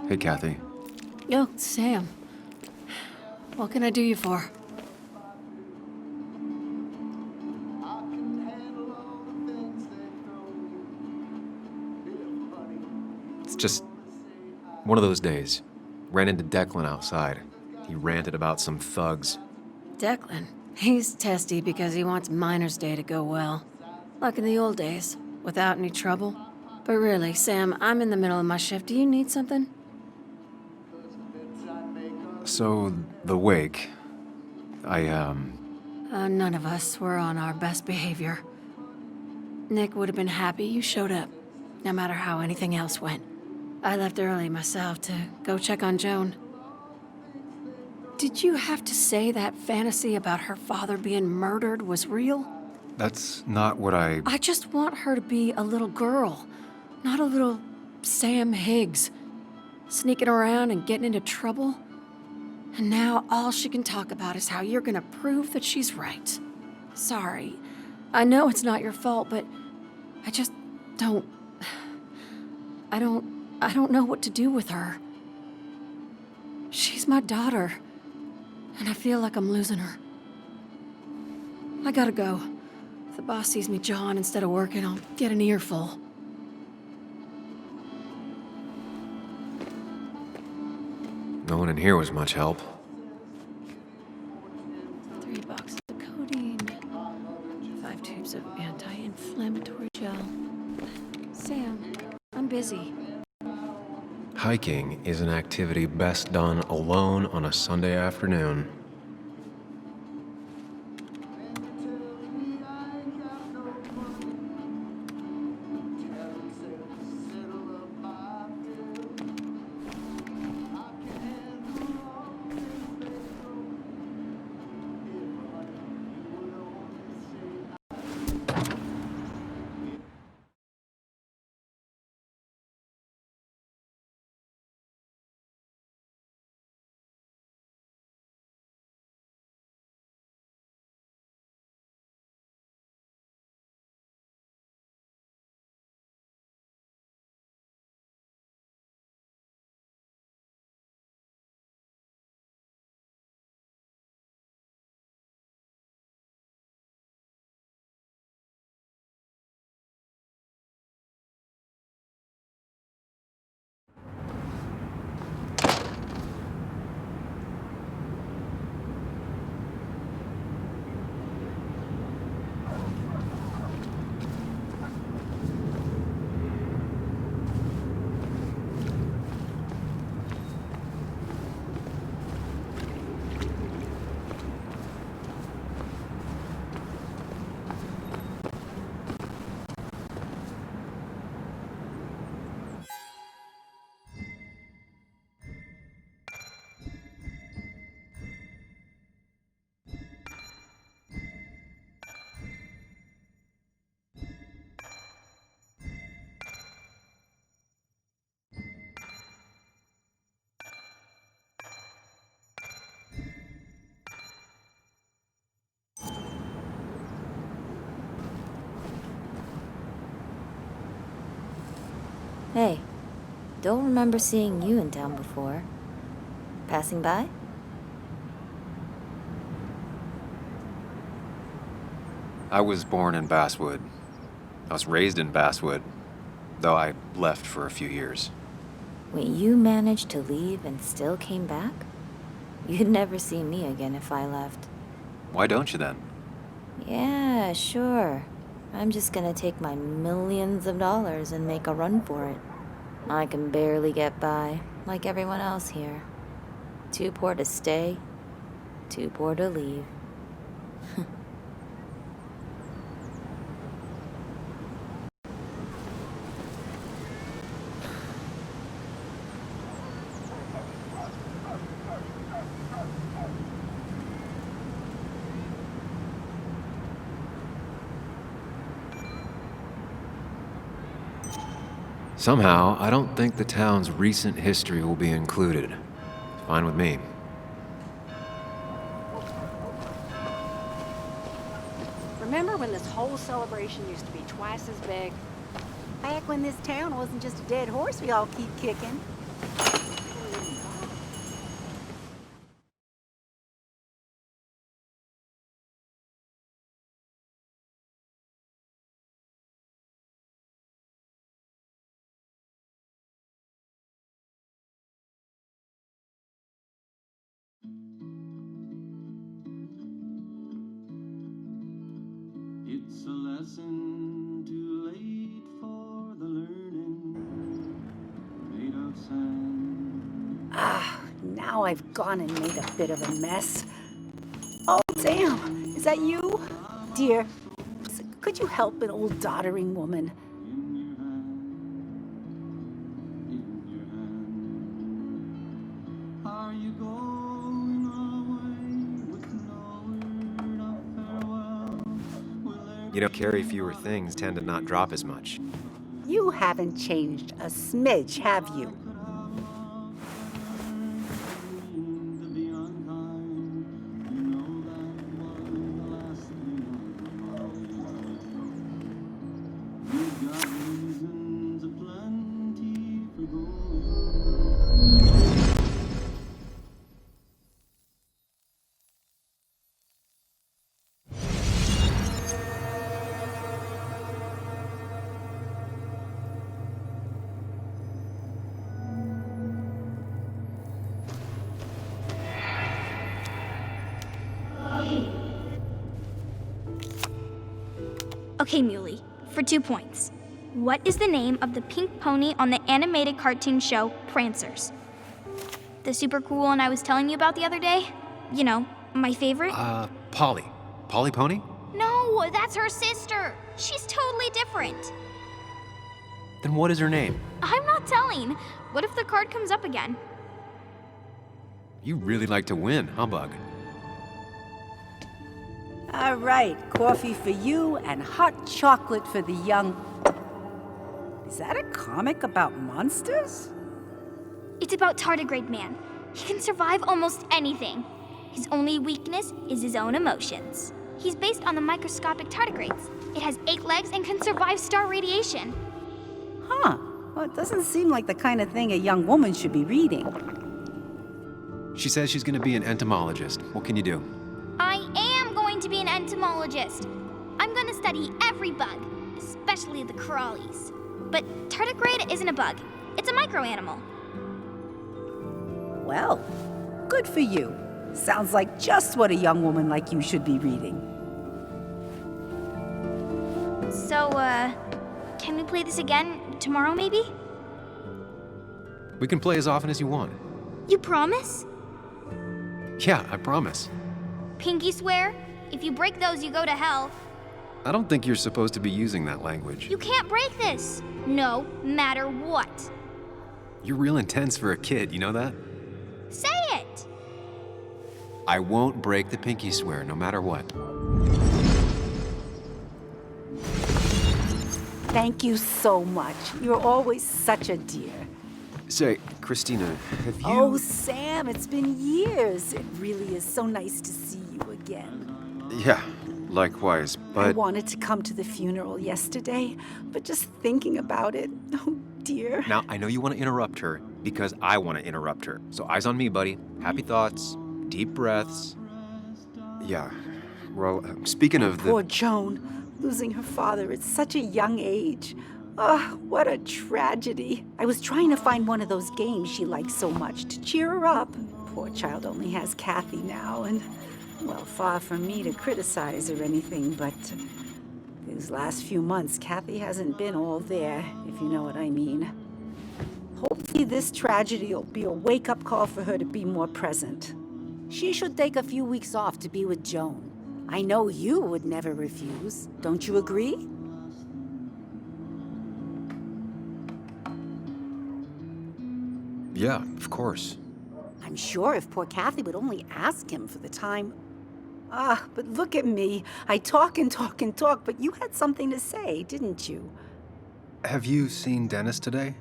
Hey, Kathy. Yo, Sam. What can I do you for? It's just one of those days. Ran into Declan outside. He ranted about some thugs. Declan. He's testy because he wants Miner's Day to go well. Like in the old days, without any trouble. But really, Sam, I'm in the middle of my shift. Do you need something? So, the wake. None of us were on our best behavior. Nick would have been happy you showed up, no matter how anything else went. I left early myself to go check on Joan. Did you have to say that fantasy about her father being murdered was real? That's not what I just want her to be a little girl, not a little Sam Higgs, sneaking around and getting into trouble. And now all she can talk about is how you're gonna prove that she's right. Sorry. I know it's not your fault, but I just don't... I don't know what to do with her. She's my daughter, and I feel like I'm losing her. I gotta go. If the boss sees me jawing instead of working, I'll get an earful. No one in here was much help. 3 boxes of codeine, 5 tubes of anti-inflammatory gel. Sam, I'm busy. Hiking is an activity best done alone on a Sunday afternoon. Hey, don't remember seeing you in town before. Passing by? I was born in Basswood. I was raised in Basswood, though I left for a few years. Wait, you managed to leave and still came back? You'd never see me again if I left. Why don't you then? Yeah, sure. I'm just gonna take my millions of dollars and make a run for it. I can barely get by, like everyone else here. Too poor to stay, too poor to leave. Somehow, I don't think the town's recent history will be included. Fine with me. Remember when this whole celebration used to be twice as big? Back when this town wasn't just a dead horse we all keep kicking. It's a lesson too late for the learning, made of sand. Ah, now I've gone and made a bit of a mess. Oh, damn. Is that you? Dear, could you help an old doddering woman? Are you going away with no word of farewell? You know, carry fewer things tend to not drop as much. You haven't changed a smidge, have you? Okay, Muley, for 2 points. What is the name of the pink pony on the animated cartoon show Prancers? The super cool one I was telling you about the other day? You know, my favorite? Polly. Polly Pony? No, that's her sister. She's totally different. Then what is her name? I'm not telling. What if the card comes up again? You really like to win, huh, Bug? All right, coffee for you and hot chocolate for the young... Is that a comic about monsters? It's about Tardigrade Man. He can survive almost anything. His only weakness is his own emotions. He's based on the microscopic tardigrades. It has 8 legs and can survive star radiation. Huh. Well, it doesn't seem like the kind of thing a young woman should be reading. She says she's gonna be an entomologist. What can you do? I am going to be an entomologist. I'm going to study every bug, especially the crawlies. But tardigrade isn't a bug. It's a microanimal. Well, good for you. Sounds like just what a young woman like you should be reading. So, can we play this again tomorrow, maybe? We can play as often as you want. You promise? Yeah, I promise. Pinky swear? If you break those, you go to hell. I don't think you're supposed to be using that language. You can't break this. No matter what. You're real intense for a kid, you know that? Say it! I won't break the pinky swear, no matter what. Thank you so much. You're always such a dear. Say, Christina, have you... Oh, Sam, it's been years. It really is so nice to see you again. Yeah, likewise, I but... wanted to come to the funeral yesterday, but just thinking about it, oh dear. Now, I know you want to interrupt her, because I want to interrupt her. So eyes on me, buddy. Happy thoughts, deep breaths. Yeah, well, speaking of the... Poor Joan, losing her father at such a young age. Oh, what a tragedy. I was trying to find one of those games she likes so much to cheer her up. Poor child only has Kathy now, and, well, far from me to criticize or anything, but these last few months, Kathy hasn't been all there, if you know what I mean. Hopefully this tragedy will be a wake-up call for her to be more present. She should take a few weeks off to be with Joan. I know you would never refuse. Don't you agree? Yeah, of course. I'm sure if poor Kathy would only ask him for the time. But look at me. I talk and talk and talk, but you had something to say, didn't you? Have you seen Dennis today?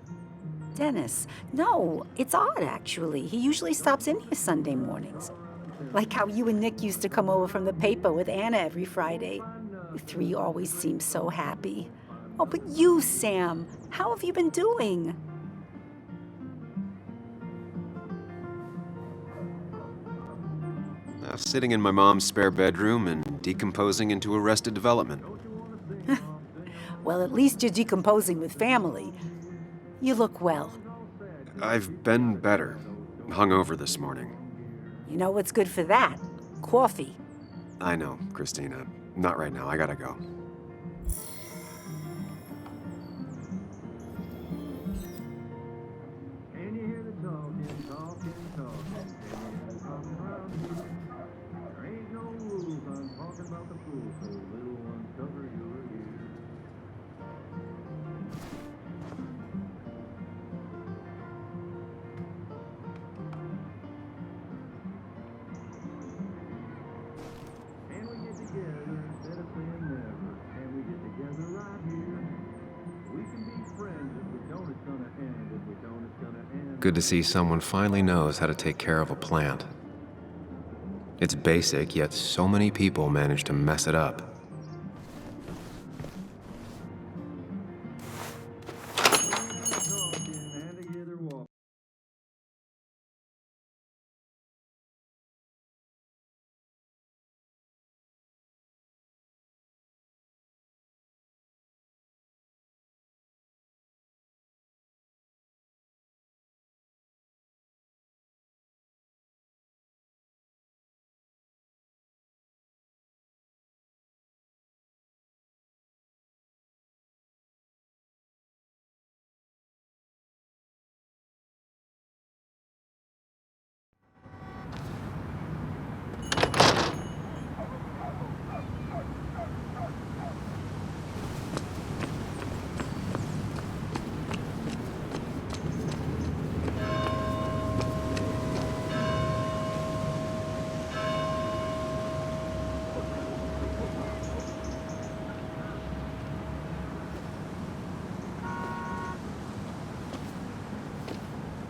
Dennis? No, it's odd, actually. He usually stops in here Sunday mornings. Like how you and Nick used to come over from the paper with Anna every Friday. You 3 always seem so happy. Oh, but you, Sam, how have you been doing? Sitting in my mom's spare bedroom and decomposing into Arrested Development. Well, at least you're decomposing with family. You look well. I've been better. Hungover this morning. You know what's good for that? Coffee. I know, Christina. Not right now. I gotta go. Can you hear the talking, talking, talking? Can you hear the talking around here? There ain't no rules, I'm talking about the fool, so little ones cover your ears. Can we get together instead of saying never? Can we get together right here? We can be friends. If we don't, it's gonna end. If we don't, it's gonna end. Good to see someone finally knows how to take care of a plant. It's basic, yet so many people manage to mess it up.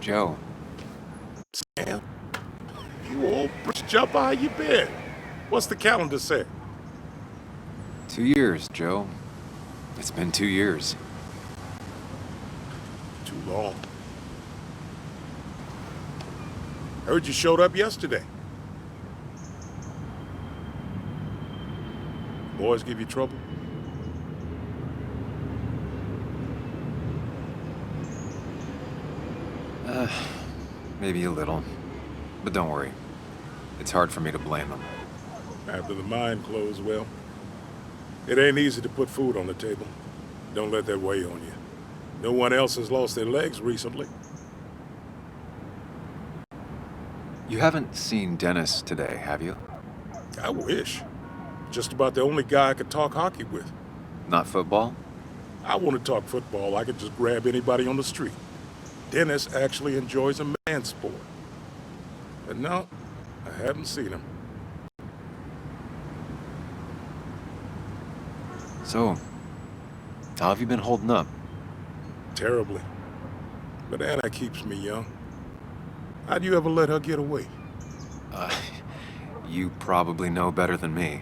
Joe. Sam, you old British jumper, how you been? What's the calendar say? 2 years, Joe. It's been 2 years. Too long. Heard you showed up yesterday. Boys give you trouble? Maybe a little. But don't worry. It's hard for me to blame them. After the mine closed, well, it ain't easy to put food on the table. Don't let that weigh on you. No one else has lost their legs recently. You haven't seen Dennis today, have you? I wish. Just about the only guy I could talk hockey with. Not football? I want to talk football. I could just grab anybody on the street. Dennis actually enjoys a man's sport. But no, I haven't seen him. So, how have you been holding up? Terribly. But Anna keeps me young. How'd you ever let her get away? You probably know better than me.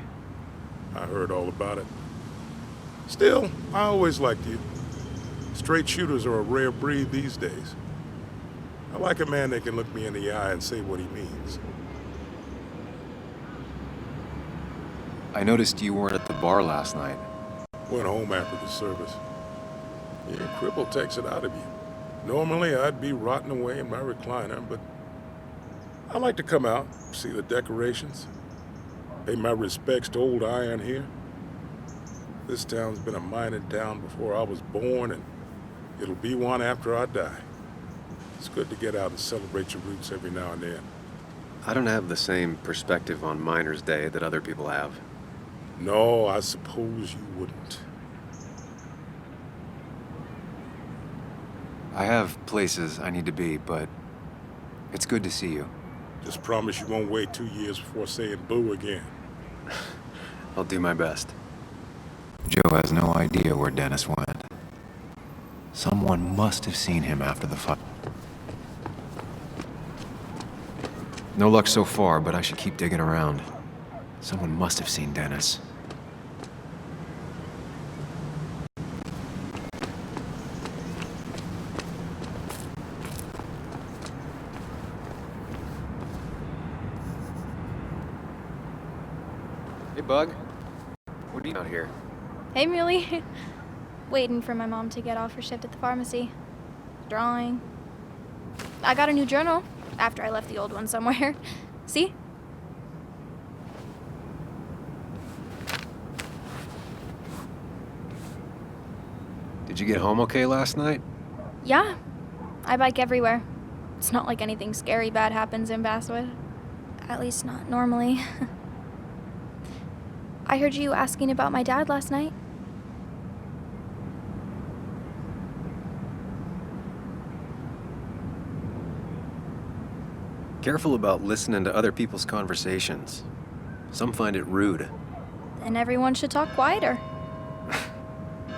I heard all about it. Still, I always liked you. Straight shooters are a rare breed these days. I like a man that can look me in the eye and say what he means. I noticed you weren't at the bar last night. Went home after the service. Yeah, cripple takes it out of you. Normally, I'd be rotting away in my recliner, but I like to come out, see the decorations, pay my respects to old iron here. This town's been a mining town before I was born, and it'll be one after I die. It's good to get out and celebrate your roots every now and then. I don't have the same perspective on Miners' Day that other people have. No, I suppose you wouldn't. I have places I need to be, but it's good to see you. Just promise you won't wait 2 years before saying boo again. I'll do my best. Joe has no idea where Dennis went. Someone must have seen him after the fight. No luck so far, but I should keep digging around. Someone must have seen Dennis. Hey, Bug. What are you out here? Hey, Muley. Waiting for my mom to get off her shift at the pharmacy. Drawing. I got a new journal after I left the old one somewhere. See? Did you get home okay last night? Yeah, I bike everywhere. It's not like anything scary bad happens in Basswood. At least not normally. I heard you asking about my dad last night. Careful about listening to other people's conversations. Some find it rude. Then everyone should talk quieter.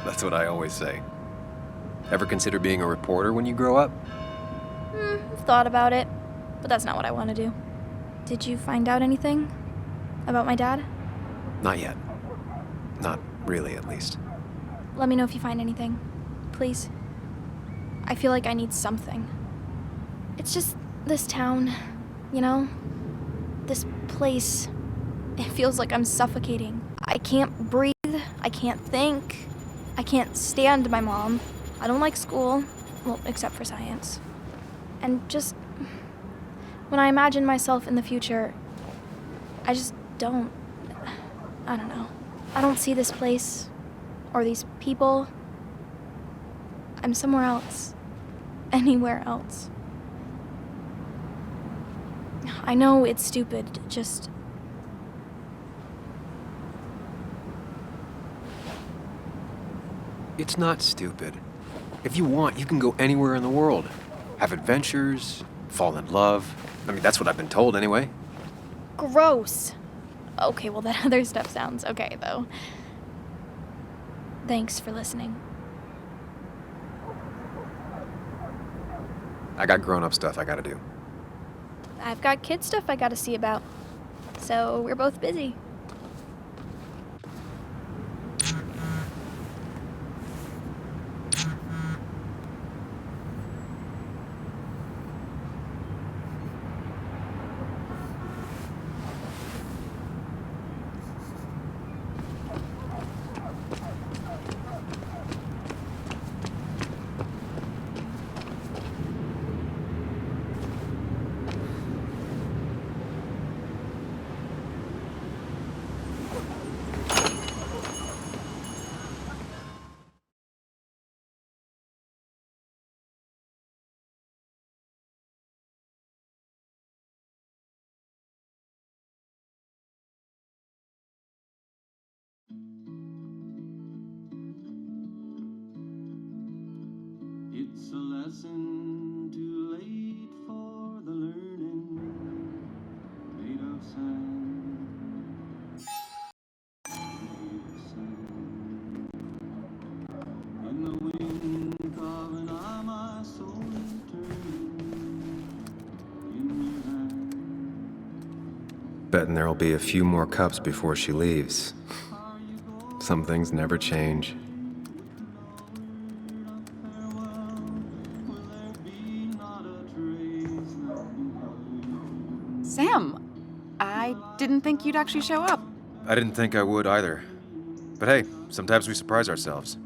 That's what I always say. Ever consider being a reporter when you grow up? I've thought about it, but that's not what I want to do. Did you find out anything about my dad? Not yet. Not really, at least. Let me know if you find anything, please. I feel like I need something. It's just this town, you know? This place. It feels like I'm suffocating. I can't breathe. I can't think. I can't stand my mom. I don't like school. Well, except for science. And just when I imagine myself in the future, I just don't. I don't know. I don't see this place or these people. I'm somewhere else. Anywhere else. I know it's stupid, just. It's not stupid. If you want, you can go anywhere in the world. Have adventures, fall in love. I mean, that's what I've been told anyway. Gross. Okay, well, that other stuff sounds okay, though. Thanks for listening. I got grown-up stuff I gotta do. I've got kid stuff I gotta see about. So we're both busy. It's a lesson too late for the learning, made of sand, in the wind carving out my soul turning in your hand. Betting there'll be a few more cups before she leaves. Some things never change. Sam, I didn't think you'd actually show up. I didn't think I would either. But hey, sometimes we surprise ourselves.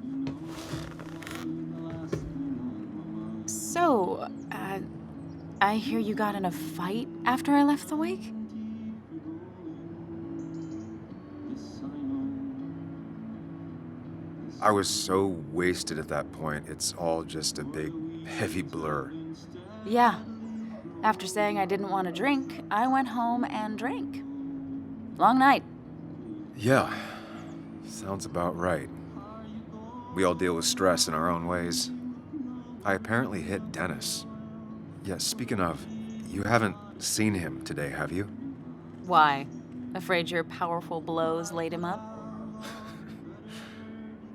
So, I hear you got in a fight after I left the wake? I was so wasted at that point, it's all just a big, heavy blur. Yeah. After saying I didn't want to drink, I went home and drank. Long night. Yeah, sounds about right. We all deal with stress in our own ways. I apparently hit Dennis. Yeah, speaking of, you haven't seen him today, have you? Why? Afraid your powerful blows laid him up?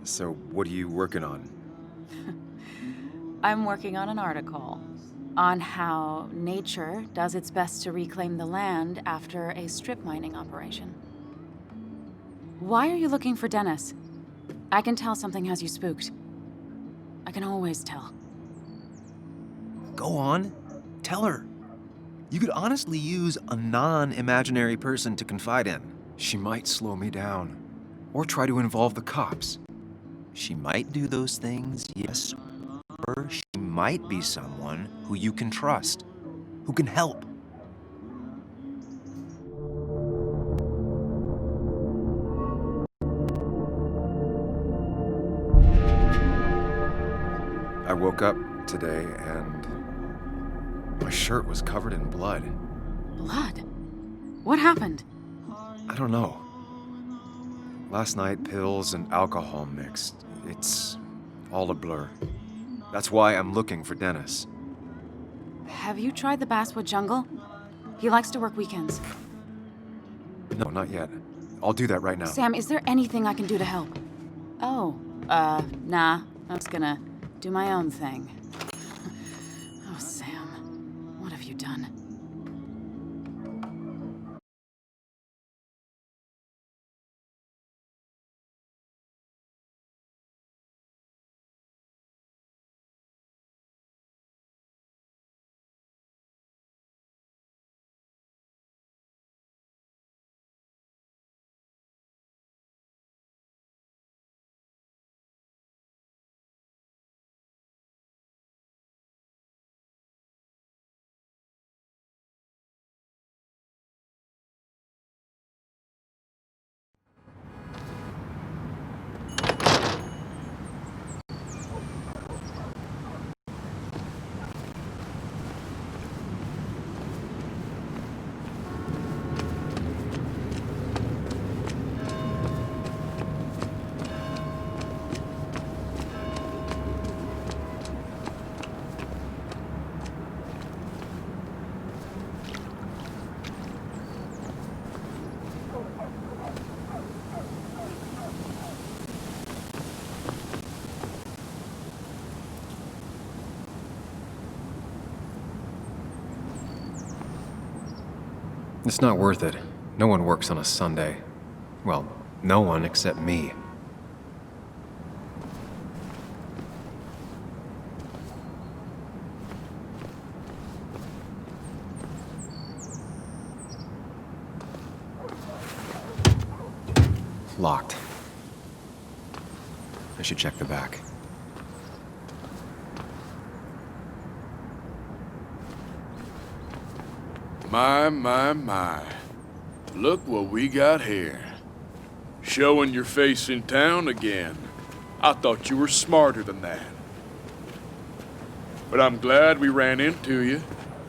So, what are you working on? I'm working on an article on how nature does its best to reclaim the land after a strip mining operation. Why are you looking for Dennis? I can tell something has you spooked. I can always tell. Go on. Tell her. You could honestly use a non-imaginary person to confide in. She might slow me down. Or try to involve the cops. She might do those things, yes. Or she might be someone who you can trust. Who can help. I woke up today and my shirt was covered in blood. Blood? What happened? I don't know. Last night, pills and alcohol mixed. It's all a blur. That's why I'm looking for Dennis. Have you tried the Basswood jungle? He likes to work weekends. No, not yet. I'll do that right now. Sam, is there anything I can do to help? Oh, nah. I'm just gonna do my own thing. Oh, Sam. What have you done? It's not worth it. No one works on a Sunday. Well, no one except me. Locked. I should check the back. My. Look what we got here. Showing your face in town again. I thought you were smarter than that. But I'm glad we ran into you.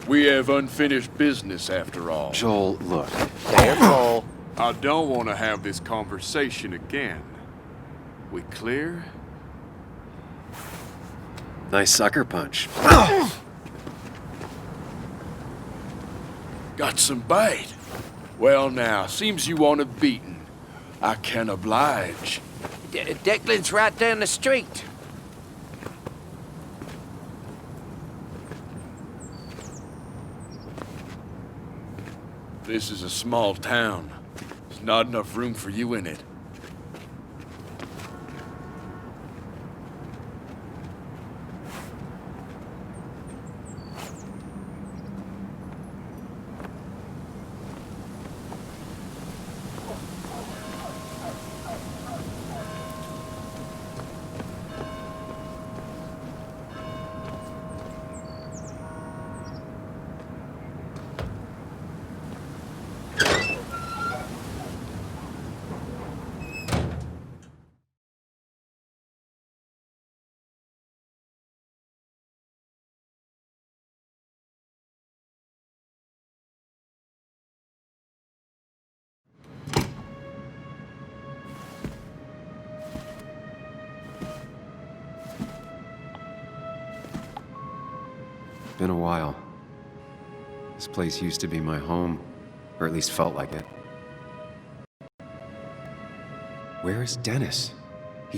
We have unfinished business after all. Joel, look. Careful. I don't want to have this conversation again. We clear? Nice sucker punch. Got some bite. Well now, seems you want a beating. I can oblige. Declan's right down the street. This is a small town. There's not enough room for you in it. Been a while. This place used to be my home, or at least felt like it. Where is Dennis?